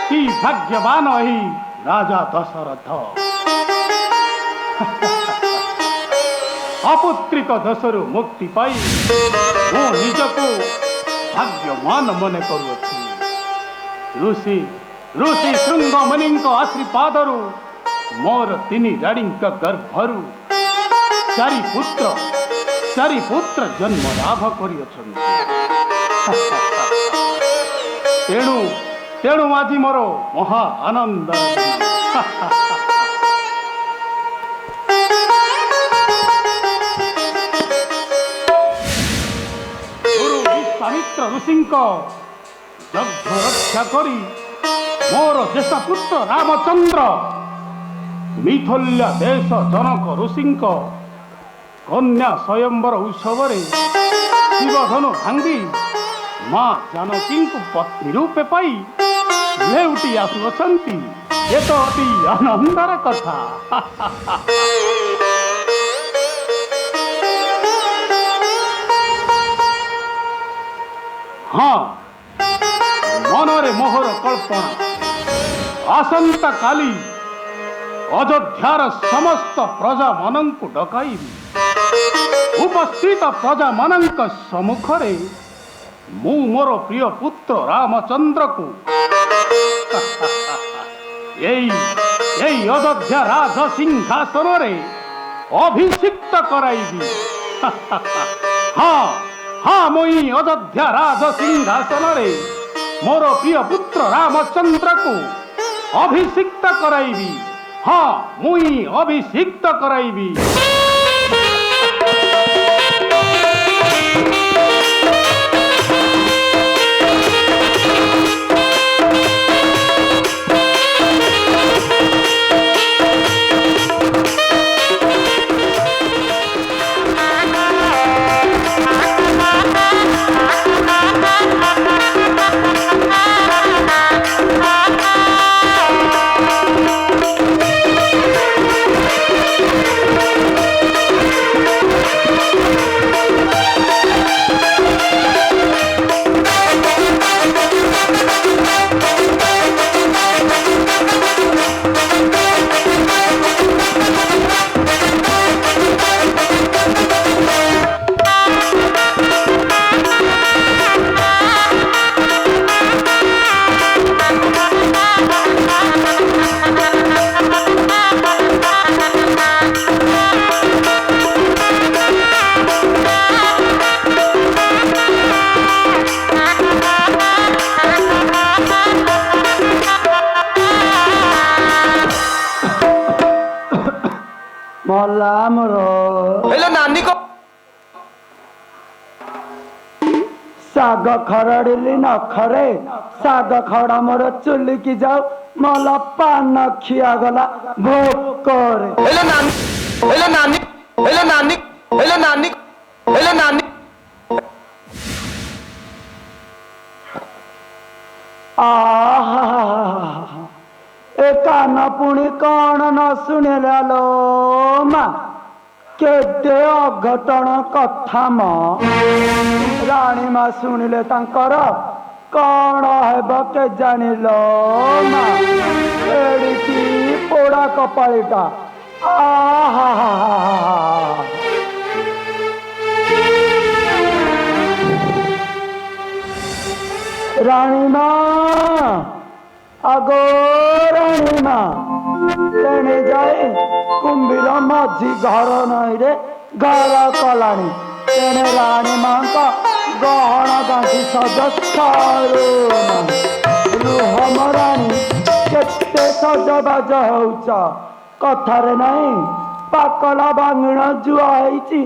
कि भाग्यवान ही राजा दशरथ अपुत्रिक दोषरू मुक्ति पाई मो निजको भाग्यवान मन करुअछि। ऋषि ऋषि शृंगमुनि आशीर्वादरू मोर तीन राणी गर्भरू चारि पुत्र जन्म लाभ करियछन्ति। तेणु तेणु आज मोर महा आनंद। गुरु विश्वामित्र ऋषिंक यज्ञ रक्षा करी मोर ज्येष्ठ पुत्र रामचंद्र मिथुल्य देश जनक ऋषिंक कन्या स्वयंवर उत्सव शिवधनु भांगी माँ जानकी पत्नी रूपे पाई लेउटी आसुअछंती। ये तो अति आनंदर कथा। हाँ मनरे मोहर कल्पना आसंता काली अयोध्यार समस्त प्रजा मानंकु डकाइबी। उपस्थित प्रजा मानंक सम्मुखरे मु मोर प्रिय पुत्र रामचंद्र को अयोध्या राज सिंहासन रे अभिषिक्त कराइबी। हाँ हाँ मुई अयोध्या राज सिंहासन रे मोर प्रिय पुत्र रामचंद्र को अभिषिक्त कराइबी। हाँ मुई अभिषिक्त कराइबी। नानी को साग खरड़िली न खरे साग खड़ा मोर चुली की जाओ मला पान खिया गला भोग करे। हेलो नानी हेलो नानी हेलो नानी हेलो नानी हेलो नानी ए कान पुणी कौन न शुणिला लो मा केते अघटन कथा म राणी मा शुणिले तांकर कौन हेब के जानिलो मा एड़िकी पोड़ा कपाळीटा आहा राणी मा आगो राणी मा तेणे जाए कुंभीर मझी घर नई रे घर कलानी तेणे राणी मां का गहना गांठी सजस्तारू रुह राणी केते सजबाज होउच कथारे नहीं पाकला बांगण जुआ हेची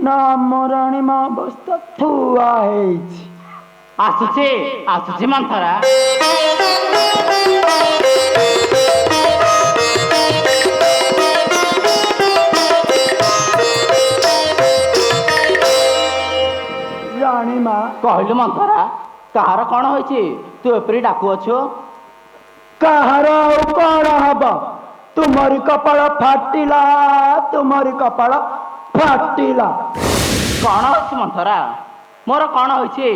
नाम राणी मां अवस्था थुआ हेची। आसुचे आसुचे मंथरा राणी मां कहलु मंथरा कहार कौन होइछि तू एपरी डाकु अछु? कहार कौन हब तुमरी कपाल फाटिला तुमरी कपाल फाटिला। कौन होइछि मंथरा मोर कौन होइछि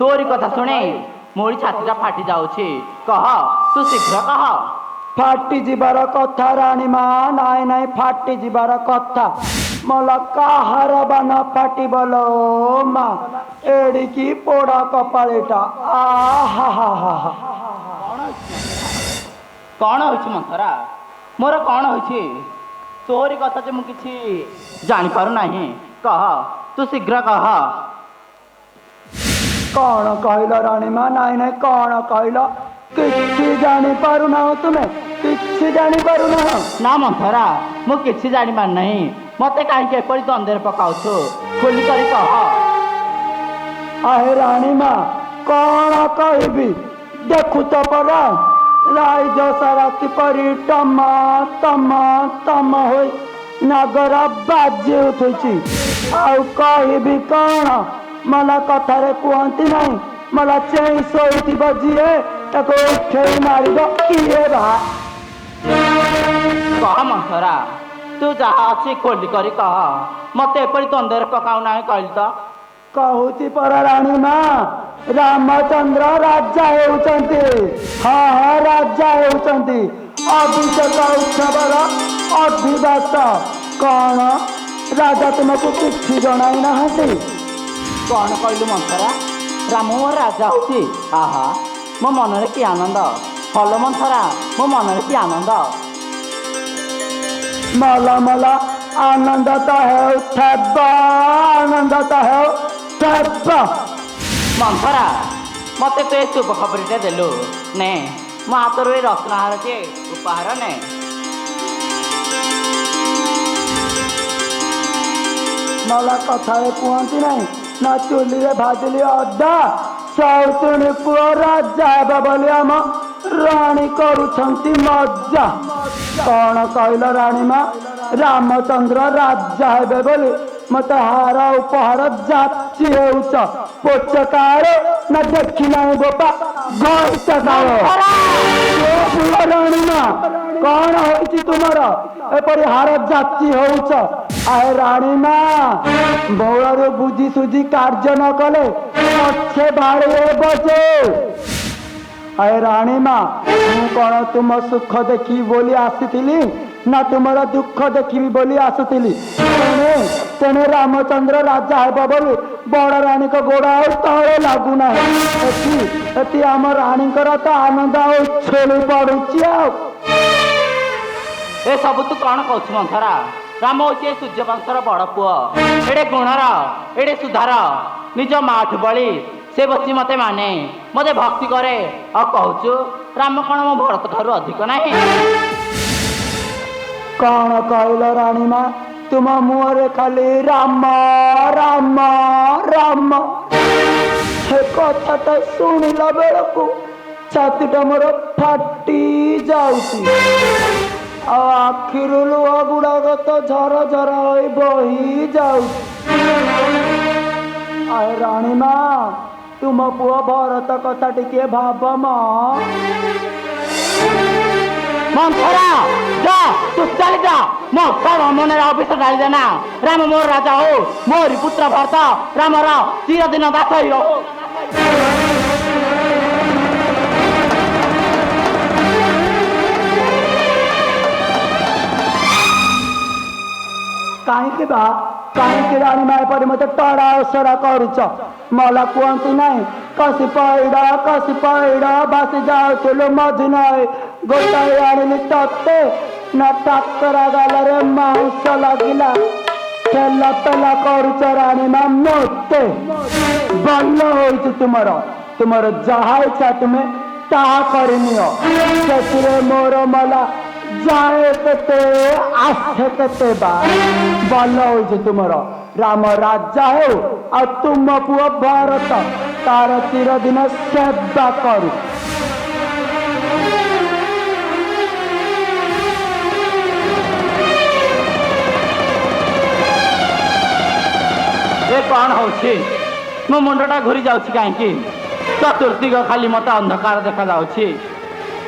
तोरी कथा शुणे मोरी छातीटा फाटी जाଉଛି कह तू शीघ्र कह फाटी जीवार कथा राणी मा नाई नाई फाटी जीवार कथा मला काहार बान फाटी बोलो मा एड़िकी पोड़ा कपाळीटा आहा कौन होइछि मंथरा मोर कौन होइछि तोरी कथा जे मु किछि जानि पारु नाही कह तू शीघ्र कह कौन कहल राणी मा नाई नाई कौन कहल किसी जानी पारु ना तुमे किसी जानी पारु ना ना मंथरा मु किछि जानि पार नाही मते काहे एपरि द्वंद्वर पकाउछु खोली करी कह आहे राणी मा कौन कहबी देखु तो परा राइज सारा किपरि टमा तमा तम होई नगरा बाजी उठुची आउ कहबी कौन मला कथारे कहती नहीं मला चेई सोईथी बजिए ताको उठेई मारिब किए बा कह मंथरा तू जहा अछि खोली करी कह मते एपरि द्वंद्वर पकाउ नाही कहली तो कहूची पर राणी मा रामचंद्र राजा हेउचंती हाँ हाँ राजा हेउचंती अभिषेक उत्सवर अधिवास कौन राजा तुमको किसी जनाई नाहंती कौन कहलु मंथरा राम मोर राजा होची आहा मो मनरे कि आनंद हलो मंथरा मो मनरे कि आनंद मला मला आनंद तो है थब्बा आनंद तो है थब्बा मंथरा मते तो शुभ खबरटे देलु ने मो हातरु ए रत्नहार के उपहार ने मला कथारे कहती नहीं ना चुली भाजली अदा सौतुणी पुओ राजा हेबा बोली आम राणी करुछंती मजा कौन कहल राणी मा रामचंद्र राजा हेबे बोली मत हार उपहार जाची हेउच पोचकार ना देखी नहीं गोपा घोषकार राणी मा कौन होइछि तुमर एपरि हार जाची होउच आए राणी मा बौलर बुझी सुझी कार्य न कले पछे भाड़े बजे आए राणी मा मु कौन तुम सुख देखी बोली आसीथिली ना तुमर दुख देखी बोली आसुथिली तेने रामचंद्र राजा हेबा बोली बड़ राणी को गोड़ा तले लागुना एति आम राणी तो आनंद छेली पड़ुची ए सब तू कौन कहछु मंथरा राम होचे सूर्यवंशर बड़ पुओ एडे गुणर एडे सुधार निज माठ बली से बच्ची मते माने मते भक्ति करे और कहछु राम कौन मो भरत ठारू अधिक नाही कौन कहल राणी मा तुम मुहरे खाली राम राम राम हे कथाटा शुणिला बेलू छातीटा मोर फाटी जाउची आखिर लुह गुड़ाक तो झर झर हो बही जाऊ आए राणी मा तुम पुओ भरत कथा टिके भाब मंथरा जा तू चल जा मो सब मन ऑफिस डाल देना राम मोर राजा हो मोर पुत्र भरत राम चिर दिन दास हो कहीं बा कहीं राणी माए पर मत टड़ा सरा करुच मला कहती नहीं कसी पैड़ बासी जाऊलु मझी नई गोटाए आनिली तत्ते ना टाकरा गाल माउस लगिला ठेला पेला करुच राणी मा मते भल हो तुमर जहा इच्छा तुम्हें ताहा करनियो से मोर मला जाए केते आसे केते बा भल हो तुमर राम राजा हो आ तुम पुओ भरत तार चिर दिन सेवा करू ए कौन होछि मो मुंडटा घुरी जाउछि काहेकि चतुर्दिग खाली मत अंधकार देखा जाउछि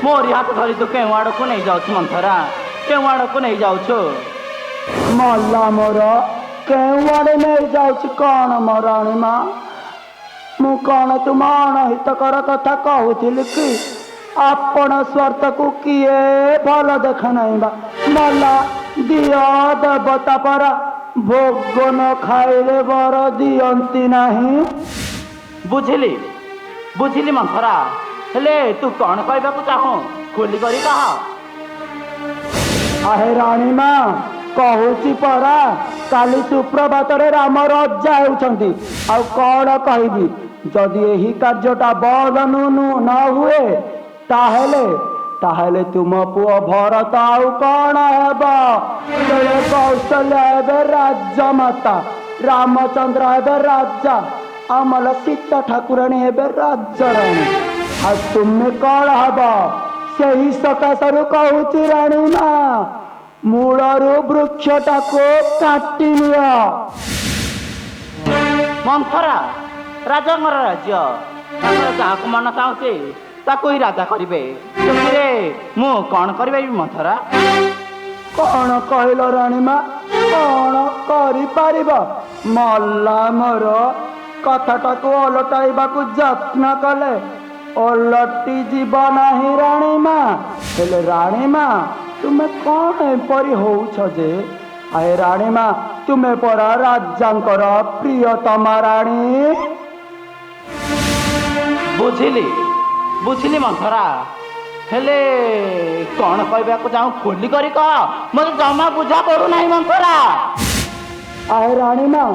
मोरी हाथ धरी तू केउ आड़ को नहीं जाउछु मंथरा केउ आड़ को नहीं जाउछु मल्ला मोर केउ आड़े नहीं जाउछि कौन मोराणी मा ମୁଁ କଣ ତୁମ ଅଣହିତକର କଥା କହୁଥିଲି କି? ଆପଣ ସ୍ୱାର୍ଥ को किए भल देख नहीं बा मला दिया देवता परा भोग न खाइले बर दियंती नहीं। बुझिली बुझिली मंथरा हेले तू कौन कहवाक चाहू खोली करी कह। आहे राणी माँ कहूची परा काली सुप्रभात राम रजा होउछंती आउ कौन कहबी जदि यही कार्यटा बदनु न हुए ताहेले ताहेले तुम पुओ भरत आउ कौन हेब कौशल्य हेबे राजमाता रामचंद्र हेबे राजा आमल सीता ठाकुराणी हेबे राजराणी आ तुमे कौन हेब सही सकाशरु कहूची राणी माँ मूलरू वृक्षटा को काटी निया। मंथरा राजांगर राज्य जहाँ मन चाहूचे ताको ही राजा करिबे मु कौन करिबे मंथरा। कौन कहल राणी माँ कौन करि पारिबा मल्ला मोर कथाटा को ओलटाइबा को यत्न कले ओलटी जीव नाही राणी माँ। हेले राणी माँ तुमे कौन एपरी होउछ जे आए राणी माँ तुमे परा राजांकर प्रियतमा राणी। बुझिली बुझिली मंथरा हेले कौन कहवाक चाहू खोली करी कह मत जमा बुझा पड़ू ना मंथरा। आए राणी माँ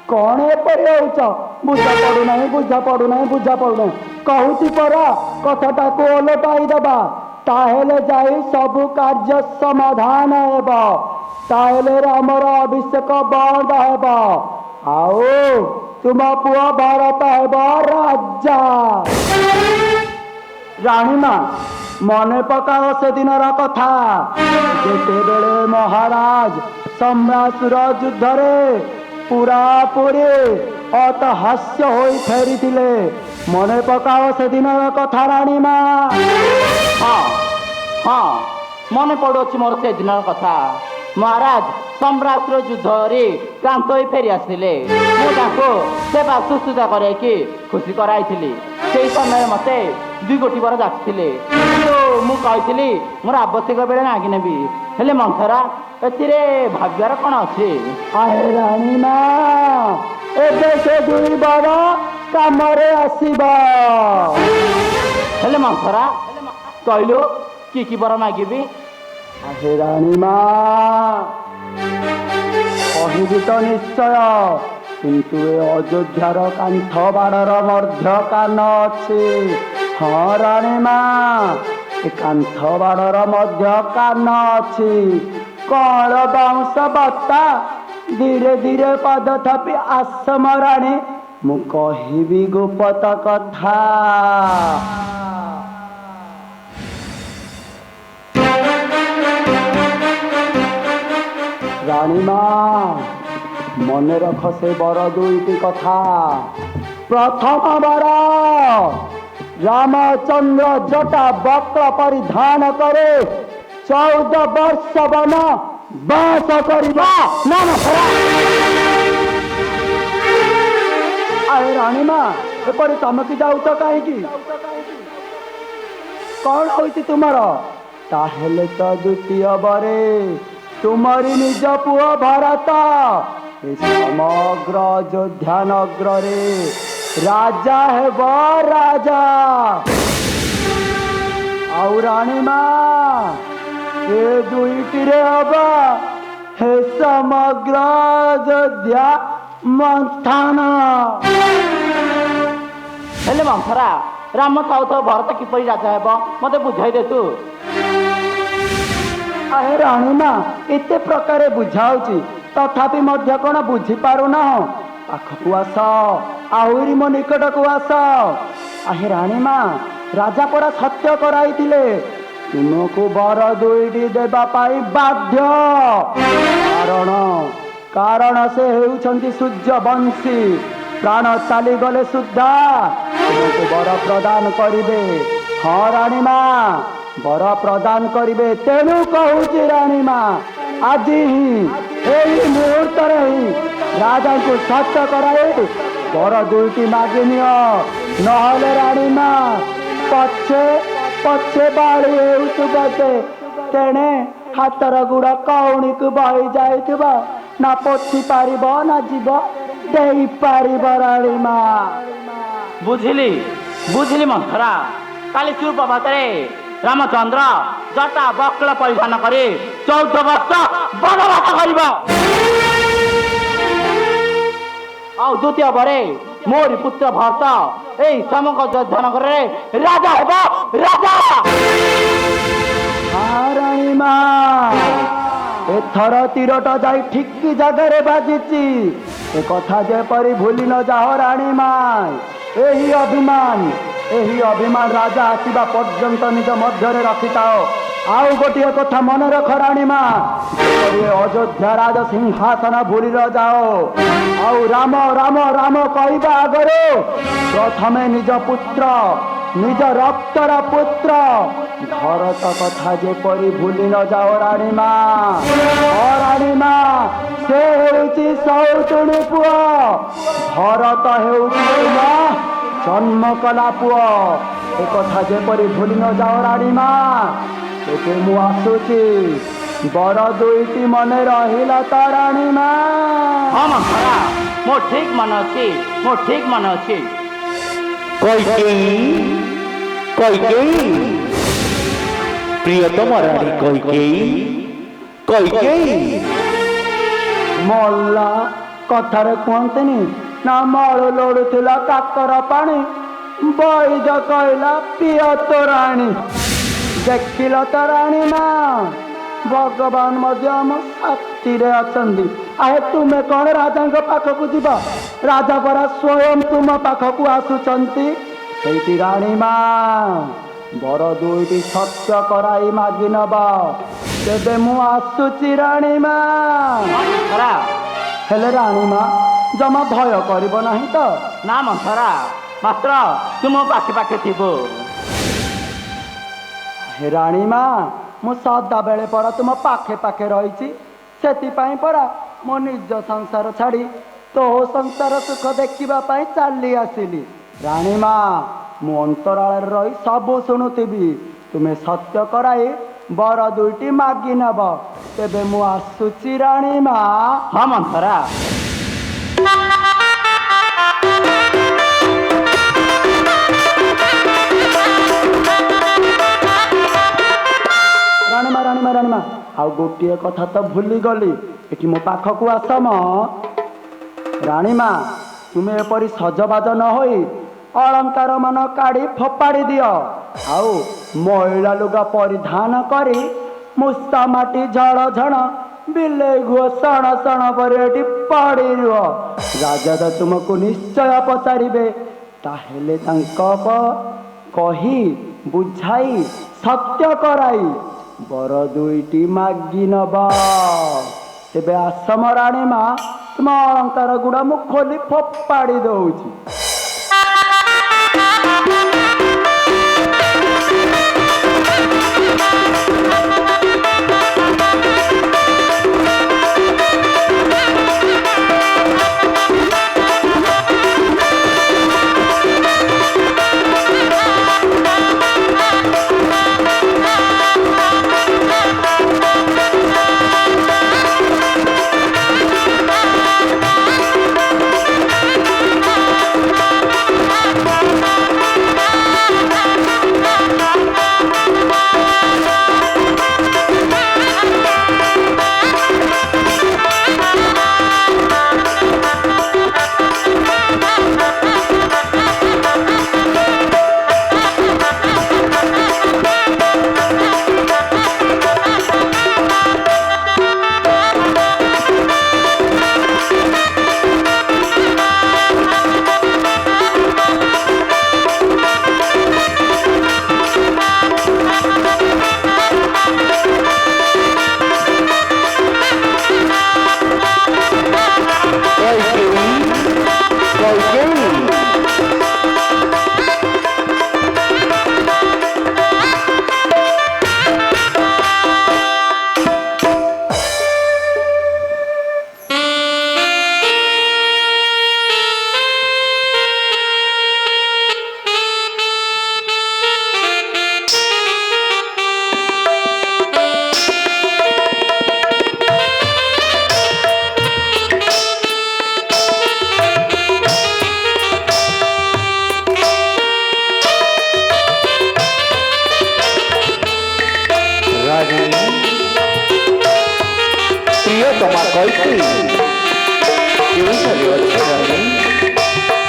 कौन एपरी होउछ बुझा पड़ू नहीं बुझा पड़ू नहीं बुझा पड़ू नहीं कहूची परा कथाटा को ओलटाई देबा ताहेले जाई सबु कार्य समाधान हेब ताहेले रामर अभिषेक बंद हेब आओ तुम पुआ भारत हेब राजा। राणी माँ मने पकाओ से दिन कथा जेते बेले महाराज सम्रासुर युद्ध रे पूरा पूरी अत हास्य होई फेरी थिले मने पकाओ से दिन कथा राणी माँ। हाँ हाँ मन पड़ुछि मोर से दिन कथा महाराज सम्राटर युद्ध रे क्रांत होई फेरी आसिले सेवा शुश्रूषा करैकि खुशी कराइथिली से समय मते 2 गोटी बर जाथिले मु कहिथिली मोर आवश्यक बेले नागि नेबी हेले मंथरा एतिरे भाग्यर कोन अछि। आहे राणी माँ एबे से 2 बर कामरे आसीबा। हेले मंथरा कहलु कि बर मागिबी। आहे राणी माँ कहबी तो निश्चय किंतु ए अयोध्यार कांथ बाड़र मध्य कान अच्छी। हाँ राणी माँ ए कांथ बाड़र मध्य कान अच्छी कल बाउंस बत्ता धीरे धीरे पद थापी आसम राणी मु कहबी गुप्त कथा। राणी माँ मन रख से बर 2टी कथा। प्रथम बर रामचंद्र जटा वक्र परिधान करे 14 वर्ष वन वास करवा नाम। अरे राणी माँ एपरी तमकी जाऊच कहीं कौन होइछि तुमर ताहेले तो 2य बरे तुमरी निज पुओ भारत समग्र अयोध्या नगर रे राजा हेब राजा। आउ राणी माँ ए 2टी रे हबा हे समग्र अयोध्या मंथन। हेले मंथरा राम थाउ थाउ भरत किपरि राजा हेब मते बुझाई दे तू। आहे राणी माँ एते प्रकार बुझाऊची तथापि मध्य कौन बुझी पारु ना पाखकु आस आहुरी मो निकट को आस। आहे राणी माँ राजा परा सत्य कराइथिले तुमको बर 2टी देबा पाई बाध्य कारण से हेउछंती सूर्यवंशी प्राण चाली गले सुद्धा तुमको बर प्रदान करिबे। हाँ राणी माँ बर प्रदान करिबे तेणु कहूची राणी माँ आज ही मुहूर्त ही राजा को सत्य कराए बर दुईटी मागि नियो नहले राणी मा पछे पछे बाड़ी हेउथुबा से तेणे हातर गुड़ कौणी को बही जाइथिबा ना पोथी पारिब ना जीव देई पारिब राणी मा बुझिली बुझिली मंथरा काली सूर्य प्रभातरे रामचंद्र जटा बक्ल परिधान करे 14 वर्ष वनवास करिब आउ द्वितीय बरे मोरी पुत्र भरत एई समग्र योद्धा नगरे राजा हेबो राजा राणी मा एथर तीरटा जाई ठीक जगह बाजिची ए कथा जेपरी भूली न जाओ राणी मा एही अभिमान राजा आसवा पर्यंत निज मध्य रखिथाओ आउ गोटे कथा मन रख राणी मा अयोध्या राज सिंहासन भूली न जाओ आउ राम राम राम कहवा आगरे प्रथमे निज पुत्र निज रक्तर पुत्र भरत कथा जेपरी भूली न जाओ राणी मा राणी मा से हेउची सौतुणी पुआ भरत हेउची तुम जन्म कला पुआ ए कथा जेपरी भूली न जाओ राणी मा एके मु आसुची बर दुईटी मने रहिला त राणी मा हाँ मंथरा मो ठीक मन अच्छी मो ठीक मन अच्छी कैकेयी प्रियतम रानी कैकेयी मल्ला कथारे कहतनी ना मल लोड़ुला काकर पानी बैद कहला पिय तो राणी देखिल तो राणी ना भगवान साथी अच्छी आहे तुमे कौन राजा पाखक जीव राजा परा स्वयं तुम पाखक आसुचंती ସେଇଠି ରାଣୀ ମା ବର ଦୁଇଟି ସତ୍ୟ କରାଇ ମାଗି ନବ ତେବେ ମୁଁ ଆସୁଛି ରାଣୀ ମା ହେଲେ ରାଣୀ ମା ଜମା ଭୟ କରିବ ନାହିଁ ତ ନା ମନ୍ଥରା ମାତ୍ର ତୁମ ପାଖେ ପାଖେ ଥିବ ହେ ରାଣୀ ମା ମୁଁ ସଦାବେଳେ ପରା ତୁମ ପାଖେ ପାଖେ ରହିଛି ସେଥିପାଇଁ ପରା ମୋ ନିଜ ସଂସାର ଛାଡ଼ି ତୋ ସଂସାର ସୁଖ ଦେଖିବା ପାଇଁ ଚାଲି ଆସିଲି ରାଣୀ ମା ମୁଁ ଅନ୍ତରାଳରେ ରହି ସବୁ ଶୁଣୁଥିବି ତୁମେ ସତ୍ୟ କରାଇ बर दुईटी मागि नब तेबे मु आसुची राणी मा हाँ मंथरा राणी मा आउ गोटे कथा तो भूली गली एटी मो पाखकु आसम राणी मा तुमे एपरी सजबाज न होई अलंकार मान काढ़ी फोपाड़ी दियो आउ महिला लुगा परिधान करी मुस्ता माटी झड़ झण बिले घुओ सण सण पर पड़ी रुह राजा तो तुमको निश्चय पचारे ताहेले कही बुझाई सत्य कराई बर दुईटी मागि नब तेबे आसम राणी मा तुम अलंकार गुड़ा मु खोली फोपाड़ी दौची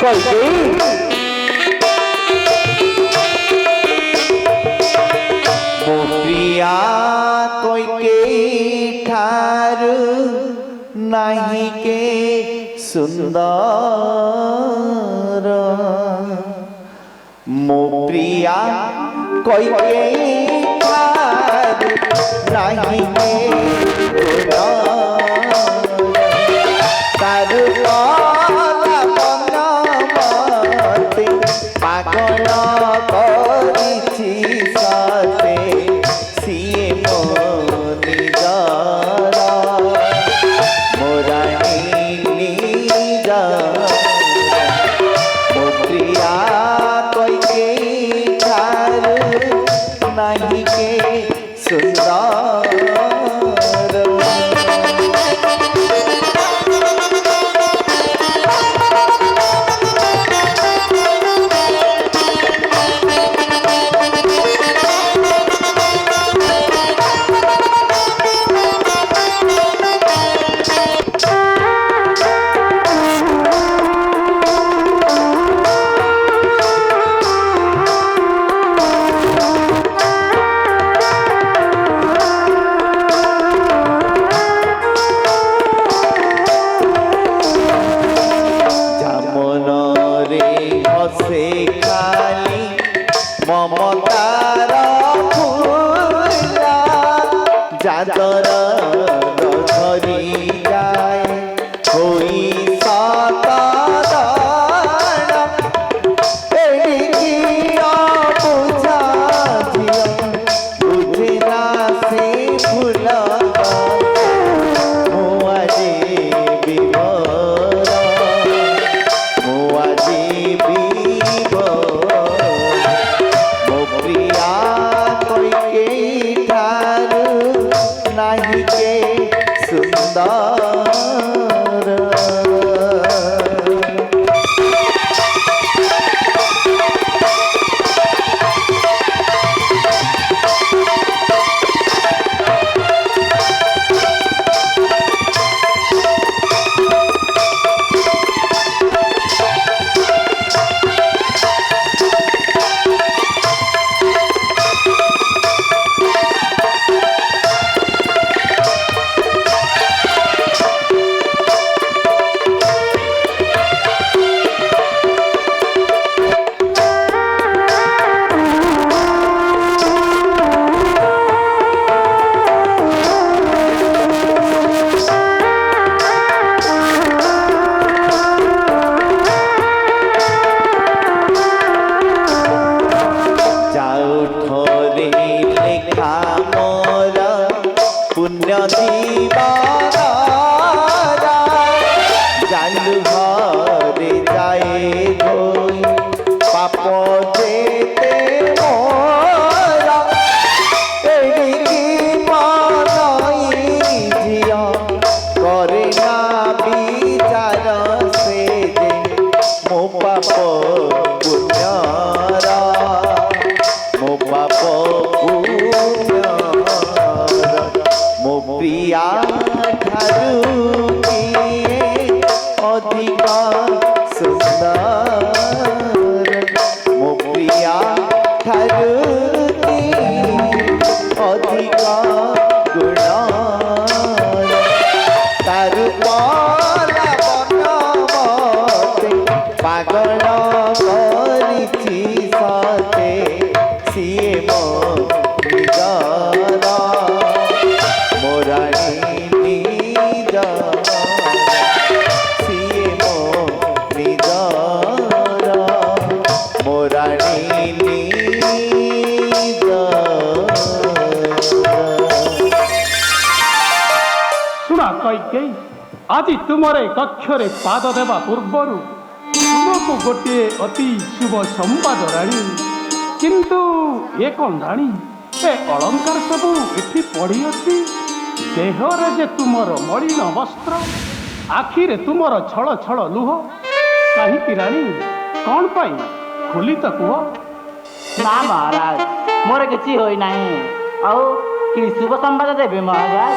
କଇକେଇ ମୋ ପ୍ରିୟା କଇକେଇ ଠାରୁ ନାହିଁ କେ ସୁନ୍ଦର ମୋ ପ୍ରିୟା କଇକେଇ ଠାରୁ ନାହିଁ କେ ତାରୁ କଲା ମନ ମତେ ପାଗଳ କରିଛି ସତେ ସିଏ ମୋ ନିଜର ମୋରାଣୀ ନିଜର ମୋ ପ୍ରିୟା କଇକେଇ ଠାରୁ ନାହିଁ କେ ସୁନ୍ଦର से खाली ममतार फूला जादर धरी जाए होई सतदान एडिकी बुझा झियो बुझेना से फूल मुआजे विभोर मुआजे नहीं के सुंदर पुण्य दीवाना जालू घरे जाए धोई पाप जेते मोरा एडिकी मनई झिया करे ना विचार से जे मो पाप पुण्यरा मो पाप मो प्रिया ठारू किए अधिक सुंदर मो प्रिया ठारू अधिक गुण तारू पला बन मते पागल करिछि सते सिए मो निजर मोराणी निजर सिए मो निजर मोराणी ଶୁଣା କଇକେଇ ଆଜି ତୁମର ଏ କକ୍ଷରେ ପାଦ ଦେବା ପୂର୍ବରୁ ତୁମକୁ ଗୋଟିଏ ଅତି ଶୁଭ ସମ୍ବାଦ ରାଣୀ। କିନ୍ତୁ ଏ କ'ଣ ରାଣୀ, ଏ ଅଳଙ୍କାର ସବୁ ଏଠି ପଡ଼ିଅଛି। ଦେହରେ ଯେ ତୁମର ମଳିନ ବସ୍ତ୍ର, ଆଖିରେ ତୁମର ଛଳ ଛଳ ଲୁହ, କାହିଁକି ରାଣୀ? କ'ଣ ପାଇଁ? ଖୋଲି ତ କୁହ। ନା ମହାରାଜ, ମୋର କିଛି ହୋଇନାହିଁ। ଆଉ କି ଶୁଭ ସମ୍ବାଦ ଦେବେ ମହାରାଜ?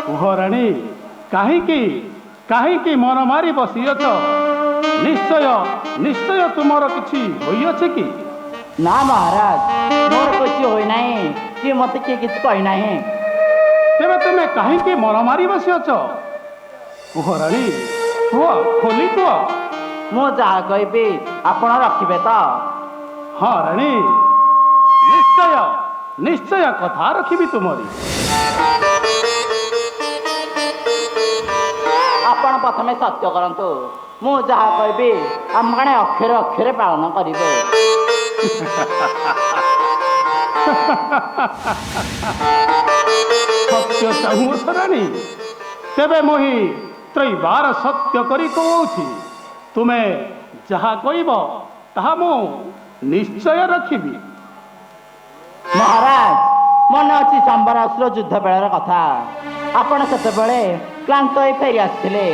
କୁହ ରାଣୀ, କାହିଁକି କାହିଁକି ମନ ମାରି ବସିଅଛ? ନିଶ୍ଚୟ ନିଶ୍ଚୟ ତୁମର କିଛି ହୋଇଅଛି କି? ନା ମହାରାଜ, ମୋର କିଛି ହୋଇନାହିଁ କି ମୋତେ କିଏ କିଛି କହିନାହିଁ। ତେବେ ତୁମେ କାହିଁକି ମନ ମାରି ବସିଅଛ? କୁହ ରାଣୀ, କୁହ, ଖୋଲି କୁହ। ମୁଁ ଯାହା କହିବି ଆପଣ ରଖିବେ ତ? ହଁ ରାଣୀ, ନିଶ୍ଚୟ ନିଶ୍ଚୟ କଥା ରଖିବି ତୁମରି। ଆପଣ ପ୍ରଥମେ ସତ୍ୟ କରନ୍ତୁ, ମୁଁ ଯାହା କହିବି ଆମମାନେ ଅକ୍ଷରେ ଅକ୍ଷରେ ପାଳନ କରିବେ। ସତ୍ୟ ଚାହୁଁଅଛ ରାଣୀ? ତେବେ ମୁହିଁ ତ୍ରୈବାର ସତ୍ୟ କରି କହୁଛି, ତୁମେ ଯାହା କହିବ ତାହା ମୁଁ ନିଶ୍ଚୟ ରଖିବି। ମହାରାଜ, ମନେ ଅଛି ସମ୍ବରାସୁର ଯୁଦ୍ଧ ବେଳର କଥା। ଆପଣ ସେତେବେଳେ କ୍ଳାନ୍ତ ହୋଇ ଫେରି ଆସିଥିଲେ।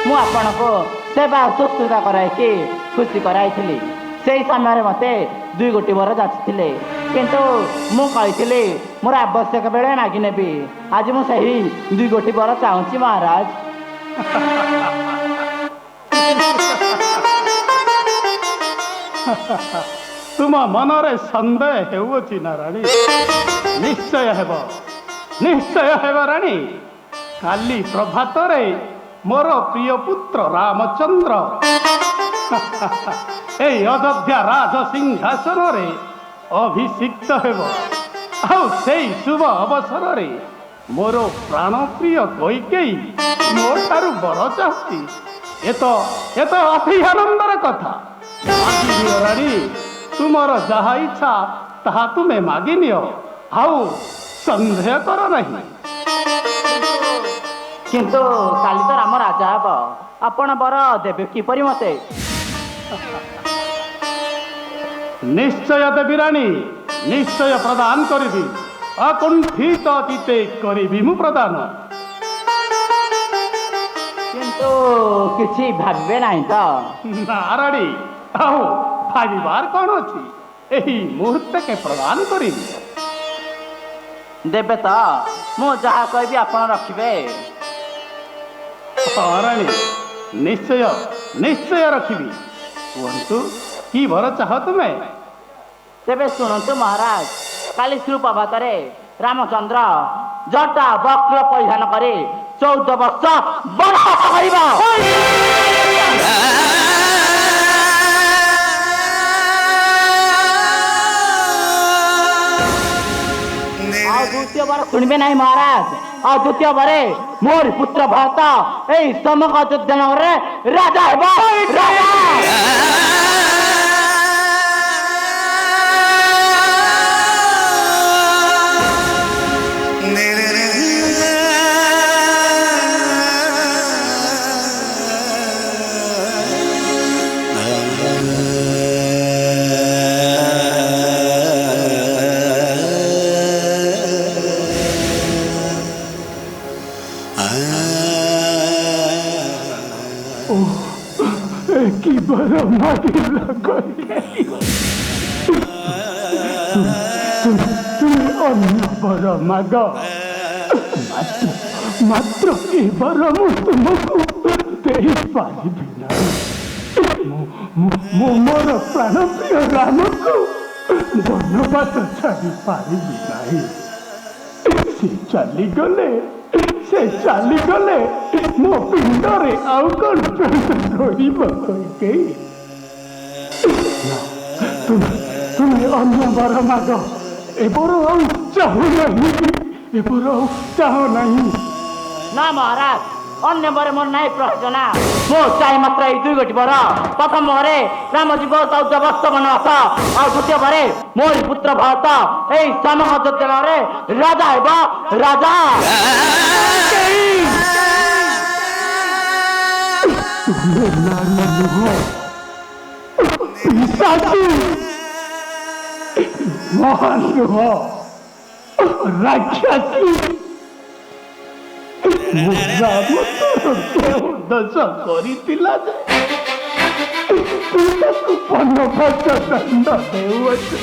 ମୁଁ ଆପଣଙ୍କୁ ସେବା ଶୁଶ୍ରୂଷା କରାଇକି ଖୁସି କରାଇଥିଲି। ସେହି ସମୟରେ ମୋତେ 2 ଗୋଟି ବର ଯାଚିଥିଲେ, କିନ୍ତୁ ମୁଁ କହିଥିଲି ମୋର ଆବଶ୍ୟକ ବେଳେ ମାଗି ନେବି। ଆଜି ମୁଁ ସେହି 2 ଗୋଟି ବର ଚାହୁଁଛି ମହାରାଜ। ତୁମ ମନରେ ସନ୍ଦେହ ହେଉଅଛି ନା ରାଣୀ? ନିଶ୍ଚୟ ହେବ, ନିଶ୍ଚୟ ହେବ ରାଣୀ। କାଲି ପ୍ରଭାତରେ ମୋର ପ୍ରିୟ ପୁତ୍ର ରାମଚନ୍ଦ୍ର ଏଇ ଅଯୋଧ୍ୟା ରାଜ ସିଂହାସନରେ ଅଭିଷିକ୍ତ ହେବ। ଆଉ ସେଇ ଶୁଭ ଅବସରରେ ମୋର ପ୍ରାଣ ପ୍ରିୟ କୈକେୟୀ ମୋ ଠାରୁ ବର ଚାହୁଁଛି। ଏ ତ ଅତି ଆନନ୍ଦର କଥା। ମାଗିନିଅ ରାଣୀ, ତୁମର ଯାହା ଇଚ୍ଛା ତାହା ତୁମେ ମାଗିନିଅ, ଆଉ ସନ୍ଦେହ କର ନାହିଁ। କିନ୍ତୁ କାଲି ତ ରାମ ରାଜା ହେବ, ଆପଣ ବର ଦେବେ କିପରି ମୋତେ? ନିଶ୍ଚୟ ଦେବି ରାଣୀ, ନିଶ୍ଚୟ ପ୍ରଦାନ କରିବି। ଅକୁଣ୍ଠିତ ଚିତ୍ତେ କରିବି ମୁଁ ପ୍ରଦାନ। କିନ୍ତୁ କିଛି ଭାବିବେ ନାହିଁ ତ? ନା ରାଣୀ, ଆଉ ଭାବିବାର କ'ଣ ଅଛି? ଏହି ମୁହୂର୍ତ୍ତକେ ପ୍ରଦାନ କରିବି। ଦେବେ ତ? ମୁଁ ଯାହା କହିବି ଆପଣ ରଖିବେ? ହଁ ରାଣୀ, ନିଶ୍ଚୟ ନିଶ୍ଚୟ ରଖିବି। କୁହନ୍ତୁ, କି ବର ଚାହ ତୁମେ? ତେବେ ଶୁଣନ୍ତୁ ମହାରାଜ, କାଲି ସୁପ୍ରଭାତରେ ରାମଚନ୍ଦ୍ର ଜଟା ବକ୍ର ପରିଧାନ କରି 14 ବର୍ଷ ବନବାସ କରିବ। ଆଉ ଦ୍ୱିତୀୟ ବାର ଶୁଣିବେ ନାହିଁ ମହାରାଜ। ଆଉ ଦ୍ୱିତୀୟ ବାରେ ମୋର ପୁତ୍ର ଭରତ ଏଇ ସମଗ୍ର ଅଯୋଧ୍ୟା ନଗରରେ ରାଜା ହେବ। ରାଜା କି ବର ମାଗିଲ କୈକେୟୀ? ତୁମେ ଅନ୍ୟ ବର ମାଗ, ମାତ୍ର ଏ ବର ମୁଁ ତୁମକୁ ଦେଇପାରିବି ନାହିଁ। ମୁଁ ମୋର ପ୍ରାଣ ପ୍ରିୟ ରାମକୁ ବନବାସ ଛାଡ଼ି ପାରିବି ନାହିଁ। ସେ ଚାଲିଗଲେ ମୋ ପିଣ୍ଡରେ ଆଉ କ'ଣ ରହିବ କୈକେୟୀ? ତୁମେ ଅନ୍ୟ ବର ମାଗ। ଏ ବର ଆଉ ଚାହୁଁ ନାହିଁ। ନା ମହାରାଜ, ଅନ୍ୟ ବରେ ମୋର ନାହିଁ ପ୍ରଶ୍ନ। ମୁଁ ଚାହିଁ ମାତ୍ର ଏଇ 2 ଗୋଟି ବର। ପ୍ରଥମ ବରେ ରାମ ଯିବ 14 ବର୍ଷ ବନବାସ, ଆଉ ଦ୍ୱିତୀୟ ବରେ ମୋର ପୁତ୍ର ଭରତ ଏଇ ସମଗ୍ର ଅଯୋଧ୍ୟାରେ ରାଜା ହେବ। ରାଜା ତୁମେ ନାରୀ ନୁହଁ, ପିଶାଚୀ, ମହାନ ନୁହଁ, ରାକ୍ଷସୀ। ରାମ ତୋର କେଉଁ ଦୋଷ କରିଥିଲା ଯେ ତୁ ତାକୁ ବନବାସ ଦଣ୍ଡ ଦେଉଅଛୁ?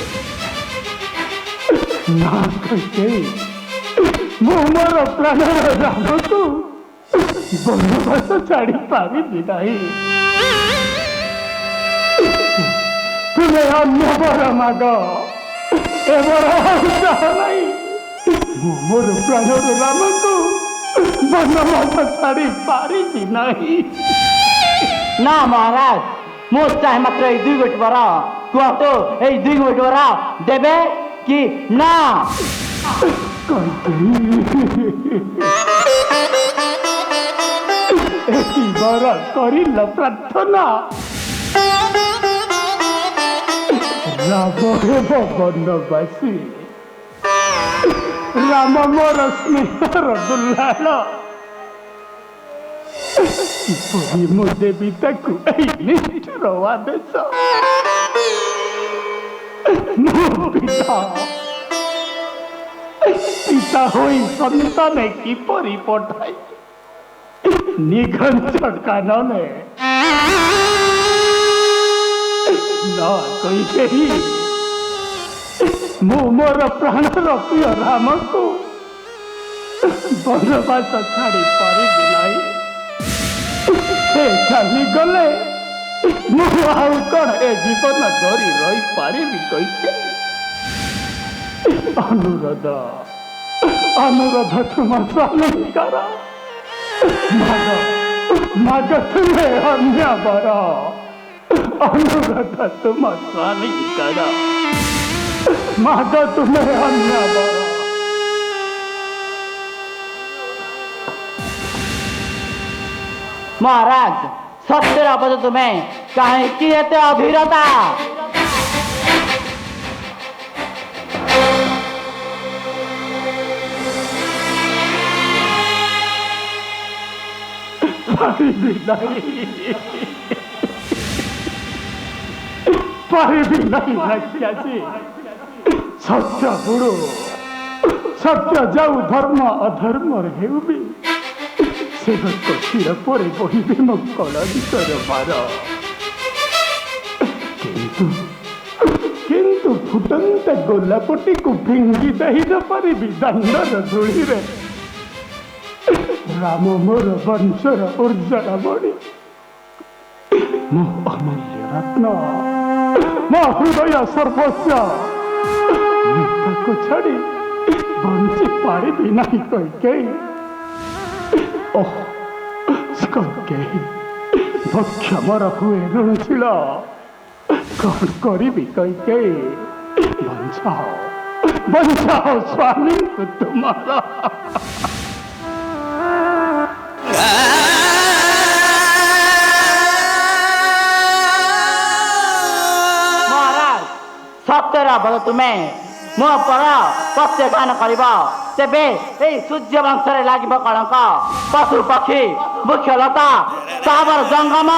ନା କୈକେୟୀ, ମୁଁ ମୋର ପ୍ରାଣର ରାମକୁ ବନବାସ ଛାଡ଼ି ପାରିବି ନାହିଁ। ତୁମେ ଅନ୍ୟ ବର ମାଗ, ଏ ବର ଆଉ ଚାହ ନାହିଁ। ମୁଁ ମୋର ପ୍ରାଣର ରାମକୁ ବନବାସ ଛାଡ଼ି ପାରିବି ନାହିଁ। ନା ମହାରାଜ, ମୁଁ ଚାହେଁ ମାତ୍ର ଏଇ 2 ଗୋଟି ବର। କୁହନ୍ତୁ ଏଇ 2 ଗୋଟି ବର ଦେବେ କି ନା? ଏଠି ବର କରିଲ ପ୍ରାର୍ଥନା, ରାମ ହେବ ବନବାସୀ। ରାମ ମୋର ସ୍ନେହର ଦୁଲାଳ। କିପରି ମୁଁ ଦେବି ତାକୁ ଏଇ ନିଷ୍ଠୁର ଆଦେଶ? ମୁଁ ପିତା ହୋଇ ସନ୍ତାନ କିପରି ପଠାଇ ନିଘଞ୍ଚ କାନନେ ନ କହି କେହି ମୁଁ ମୋର ପ୍ରାଣର ପ୍ରିୟ ରାମକୁ ବନବାସ ଛାଡ଼ି ପାରିବି ନାହିଁ। ସେ ଚାଲିଗଲେ ମୁଁ ଆଉ କଣ ଏ ଜୀବନ ଧରି ରହିପାରିବି କହିଛେ? ଅନୁରୋଧ ତୁମ ସ୍ୱାମୀଙ୍କର, ମାଗ ତୁମେ ଅନ୍ୟ ବର। ଅନୁରୋଧ ତୁମ ସ୍ୱାମୀଙ୍କର, ମାଗ ତୁମେ ଅନ୍ୟ ବର। ମହାରାଜ, ସତ୍ୟର ଅବଧ ତୁମେ କାହିଁକି ଏତେ ଅଧୀରତା? ପାରିବି ନାହିଁ, ପାରିବି ନାହିଁ ରାକ୍ଷସୀ। ସତ୍ୟ ବୁଡ଼ୁ, ସତ୍ୟ ଯାଉ, ଧର୍ମ ଅଧର୍ମରେ ହେଉ ବି ସେ ଶିର ପରେ ବହିବି ମୋ କଳଙ୍କର ଭାର। କିନ୍ତୁ ଫୁଟନ୍ତା ଗୋଲାପଟିକୁ ଫିଙ୍ଗି ଦେଇ ନ ପାରିବି ଦାଣ୍ଡର ଧୂଳିରେ। ରାମ ମୋର ବଂଶର ଉଜ୍ଜଳ ମଣି, ମୋ ଅମୂଲ୍ୟ ରତ୍ନ, ମୋ ହୃଦୟ ସର୍ବସ୍ୱ। ମୁଁ ତାକୁ ଛାଡ଼ି ବଞ୍ଚି ପାରିବି ନାହିଁ କୈକେୟୀ। ଓଃ କୈକେୟୀ, ଭକ୍ଷ ମୋର ହୁଏ ଋଣଶୀଳ। କଣ କରିବି କୈକେୟୀ? ବଞ୍ଚାଅ ସ୍ୱାମୀଙ୍କୁ ତୁମର। ମହାରାଜ, ସତ୍ୟର ଅବଧ ତୁମେ ମୋ ପର ପ୍ରତ୍ୟାଖ୍ୟାନ କରିବ, ତେବେ ଏଇ ସୂର୍ଯ୍ୟ ବଂଶରେ ଲାଗିବ କଳଙ୍କ। ପଶୁ ପକ୍ଷୀ, ବୃକ୍ଷଲତା, ସ୍ଥାବର ଜଙ୍ଗମ,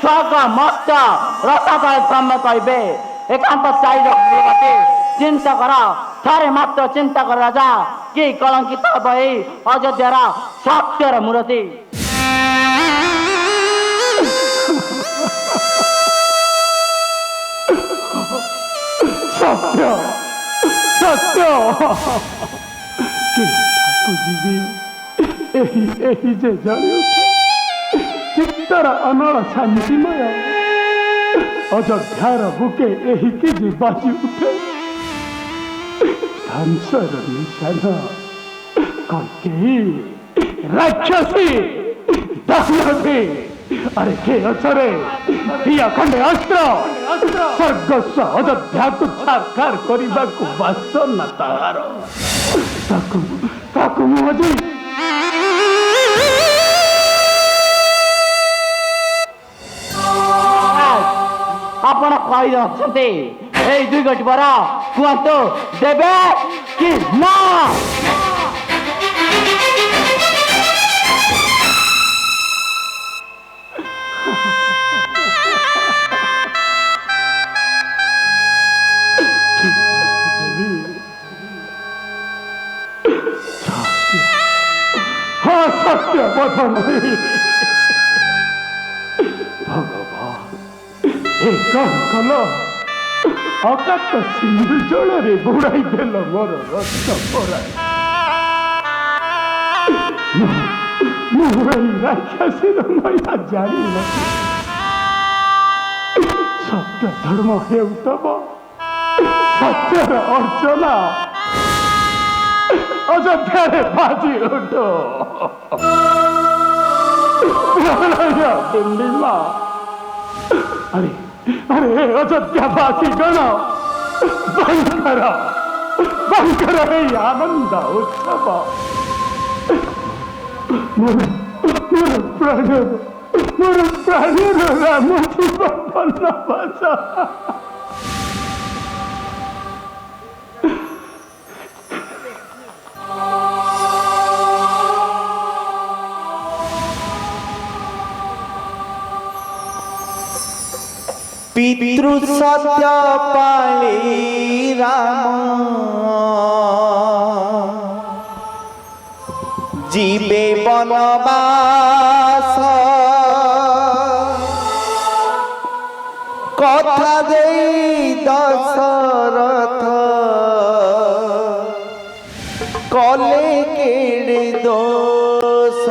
ସ୍ୱର୍ଗ ମର୍ତ୍ତ୍ୟ ରସାତଳେ ବ୍ରହ୍ମ କହିବେ। ଏକାନ୍ତ ଚାରି ରଖି ଚିନ୍ତା କର, ଥରେ ମାତ୍ର ଚିନ୍ତା କର ରାଜା, କି କଳଙ୍କିତ ହେବ ଏଇ ଅଯୋଧ୍ୟାର ସତ୍ୟର ମୂରତି। ସତ୍ୟ ସତ୍ୟ କେଉଁଠାକୁ ଯିବି? ଏହି ଯେ ଜଳି ଉଠେ ଚିତ୍ତର ଅନଳ ଶାନ୍ତିମୟ। ଅଯୋଧ୍ୟାର ବୁକେ ଏହିକି ଯେ ବାଜି ଉଠେ ଧ୍ୱଂସର ନିଶାନ। କୈକେୟୀ ରାକ୍ଷସୀ ଦାନବୀ, ଆରେ କେ ଅଛରେ ଦିଅ ଖଣ୍ଡେ ଅସ୍ତ୍ର। ସ୍ୱର୍ଗସ୍ୱ ଅଯୋଧ୍ୟାକୁ ଛାରଖାର କରିବାକୁ ବାସନା ତାହାର। ତାକୁ ମୁଁ ଆଜି ଆପଣ କହି ଅଛନ୍ତି ଏଇ 2 ଗୋଟି ବର, କୁହନ୍ତୁ ଦେବେ କି ନା? ସତ୍ୟ ବଧନ ଭଗବାନ, ଏ କଣ କଲ? ଅକାତ ସିନ୍ଧୁ ଜଳରେ ବୁଡ଼ାଇ ଦେଲ ମୋର ରକ୍ତ ପରା। ରାକ୍ଷସୀର ମହିଳା ଜାଣିନଥିଲି ସତ୍ୟ ଧର୍ମ ହେଉଥିବ ସତ୍ୟର ଅର୍ଚ୍ଚନା ଅଯୋଧ୍ୟାରେ ବାଜି ଉଠ ଡିଣ୍ଡିମା ଆରେ ଆରେ ଅଯୋଧ୍ୟାବାସୀ ଗଣ ବଙ୍କର ଏହି ଆନନ୍ଦ ଉତ୍ସବ ମୋର ପ୍ରାଣର ରାମ ଜୀବନ ବନବାସ পিতৃ সত্য পালি রাম জীবে বনবাস কথা দেই দশরথ কলে কেড়ে দোষ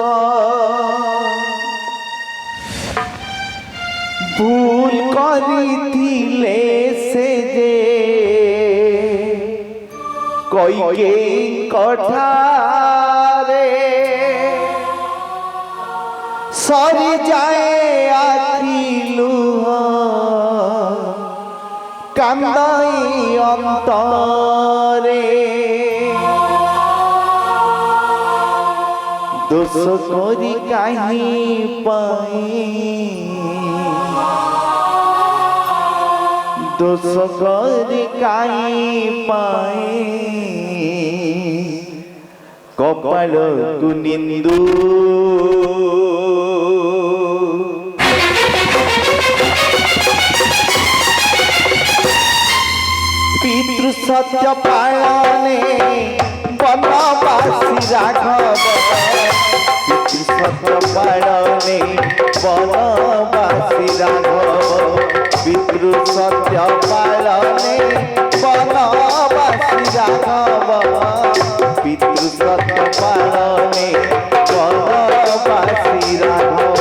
ভুল করিলে সে যে কইকে কঠারে সরি যায় আখি লুহ কান্দাই অন্তরে দোষ করি কাহি পাই দোষ করি কাই পাই কপালকু নিন্দু পিতৃ সত্য পালনে বনবাসী রাঘব পিতৃ সত্য পালনে বনবাসী রাঘব পিতৃ সত্য পালনে বনবাসী রাঘব পিতৃ সত্য পালনে বনবাসী রাঘব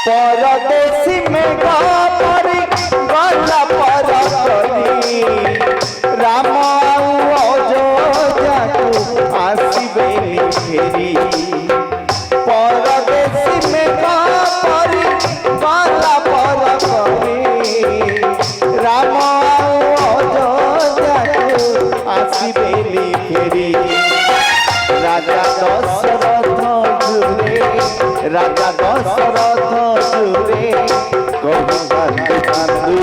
परदेसी में गापरी गला पर करी राम अयोध्या को आसीबे फेरी परदेसी में गापरी गला पर करी राम अयोध्या को आसीबे फेरी राजा दशरथ जुरे राजा दशरथ जुरे कवि कांदु कांदु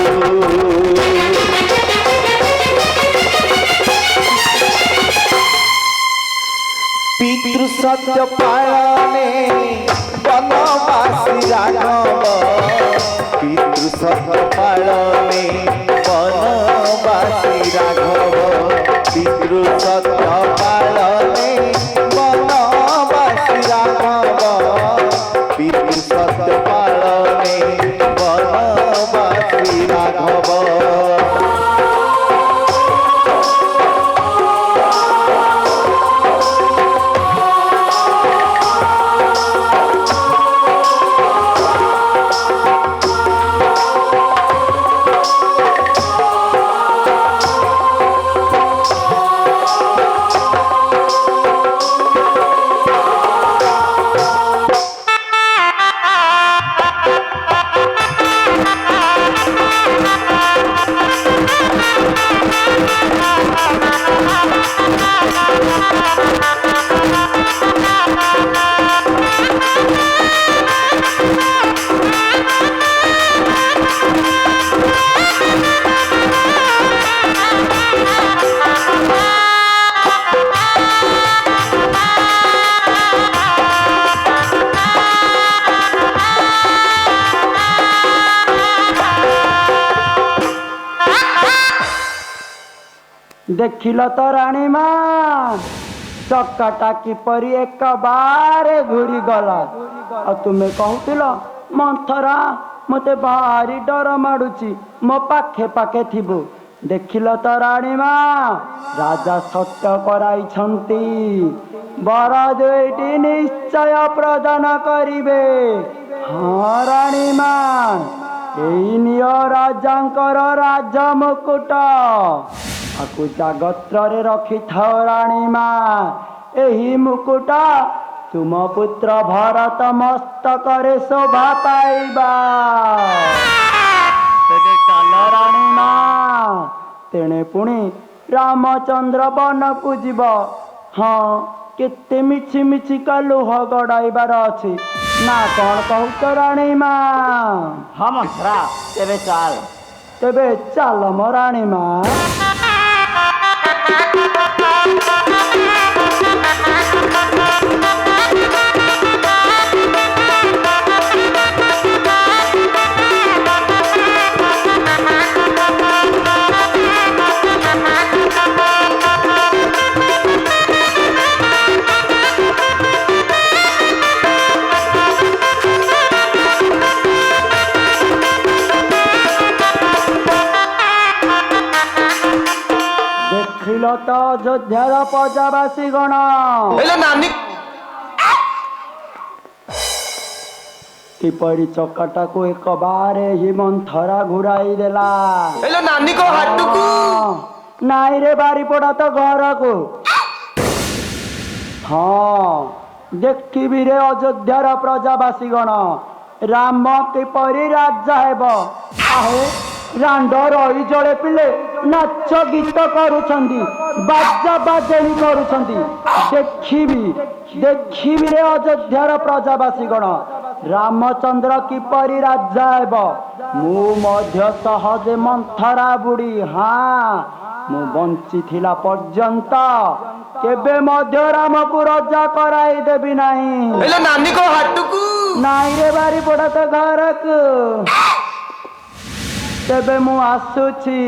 पितृ सत्य पालने बनवासी राघव पितृ सत्य पालने बनवासी राघव पितृ सत्य पालने बनवासी राघव पितृ सत्य पालने बनवासी राघव ଦେଖିଲ ତ ରାଣୀ ମା ଚକାଟା କିପରି ଏକ ବାରେ ଘୁରି ଗଲା ଆଉ ତୁମେ କହୁଥିଲ ମନ୍ଥରା ମତେ ଭାରି ଡର ମାଡୁଛି ମୋ ପାଖେ ପାଖେ ଥିବୁ ଦେଖିଲ ତ ରାଣୀ ମା ରାଜା ସତ୍ୟ କରାଇଛନ୍ତି ବର ଦୁଇଟି ନିଶ୍ଚୟ ପ୍ରଦାନ କରିବେ ହଁ ରାଣୀ ମା ଏଇ ନିଅ ରାଜାଙ୍କର ରାଜ ମୁକୁଟ ଆକୁ ଜାଗତ୍ରରେ ରଖିଥାଅ ରାଣୀ ମା ଏହି ମୁକୁଟ ତୁମ ପୁତ୍ର ଭରତ ମସ୍ତକରେ ଶୋଭା ପାଇବା ତେବେ ଚାଲ ରାଣୀ ମା ତେଣେ ପୁଣି ରାମଚନ୍ଦ୍ର ବନକୁ ଯିବ ହଁ କେତେ ମିଛି ମିଛିକା ଲୁହ ଗଡ଼ାଇବାର ଅଛି ନା କଣ କହୁଛ ରାଣୀ ମା ହଁ ମନ୍ଥରା ତେବେ ଚାଲ ତେବେ ଚାଲ ମୋ ରାଣୀ ମା ଦେଖିଲ ତ ଅଯୋଧ୍ୟାର ପ୍ରଜାବାସୀ ଗଣ କିପରି ଚକାଟାକୁ ଏକ ବାରେ ହିଁ ମନ୍ଥରା ଘୁରାଇ ଦେଲା ନାଇଁ ରେ ବାରିପଡା ତ ଘରକୁ ହଁ ଦେଖିବି ରେ ଅଯୋଧ୍ୟାର ପ୍ରଜାବାସୀ ଗଣ ରାମ କିପରି ରାଜା ହେବ ଆହେ ରାଣ୍ଡ ରହି ଜଳେ ପିଲେ ନାଚ ଗୀତ କରୁଛନ୍ତି ବାଜା ବାଜେଣି କରୁଛନ୍ତି ଦେଖିବି ରେ ଅଯୋଧ୍ୟାର ପ୍ରଜାବାସୀ ଗଣ ରାମଚନ୍ଦ୍ର କିପରି ରାଜା ହେବ ମୁଁ ମଧ୍ୟ ସହଜେ ମନ୍ଥରା ବୁଢ଼ୀ ମୁଁ ବଞ୍ଚିଥିଲା ପର୍ଯ୍ୟନ୍ତ କେବେ ମଧ୍ୟ ରାମକୁ ରଜା କରାଇ ଦେବି ନାହିଁ ନାଇଁ ରେ ବାରିପଡା ତ ଘରକୁ ତେବେ ମୁଁ ଆସୁଛି